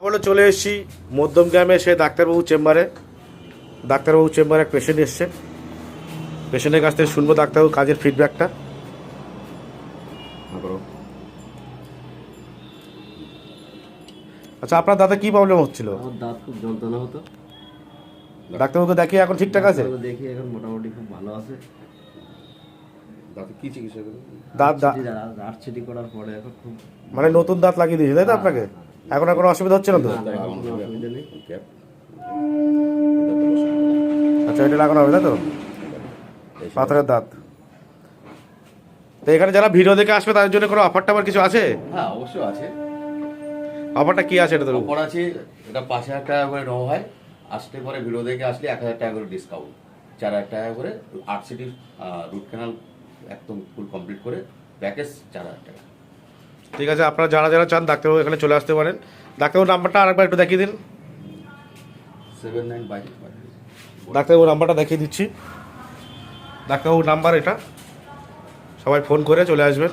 বলে চলে এসেছি মধ্যমগ্রামে সে ডাক্তারবাবু চেম্বারে এক পেশেন্ট এসছে। পেশেন্টের কাছ থেকে শুনবো ডাক্তারবাবু কাজের ফিডব্যাকটা। আচ্ছা, আপনার দাঁতে কি প্রবলেম হচ্ছিল? আমার দাঁত খুব যন্ত্রণা হতো। ডাক্তারবাবুকে দেখি এখন ঠিকঠাক আছে? দেখি এখন মোটামুটি খুব ভালো আছে। দাঁতে কি চিকিৎসা করেন? দাঁত আর্টসিটি করার পরে এখন খুব মানে নতুন দাঁত লাগিয়ে দিয়েছে তাই তো আপনাকে? এখন আর কোনো অসুবিধা হচ্ছে না তো? এখন কোনো অসুবিধা নেই। আচ্ছা, এটা লাগানো হবে তাই তো? পাথরের দাঁত। তো এখানে যারা ভিডিও দেখে আসবে তাদের জন্য কোনো অফার টাফার কিছু আছে? হ্যাঁ, অবশ্যই আছে। অফারটা কি আছে এটা তো? অফার আছে, এটা 5,000 টাকা করে নেওয়া হয়। আসতে পরে ভিডিও দেখে আসলে 1,000 টাকা করে ডিসকাউন্ট, 4,000 টাকা করে। আর্টসিটির রুট ক্যানাল একদম ফুল কমপ্লিট করে প্যাকেজ 4,000 টাকা। ঠিক আছে, আপনারা যারা যারা চান ডাক্তারবাবু এখানে চলে আসতে পারেন। ডাক্তারবাবুর নাম্বারটা আরেকবার একটু দেখিয়ে দিন। 79 ডাক্তারবাবুর নাম্বারটা দেখিয়ে দিচ্ছি। ডাক্তারবাবুর নাম্বার এটা, সবাই ফোন করে চলে আসবেন।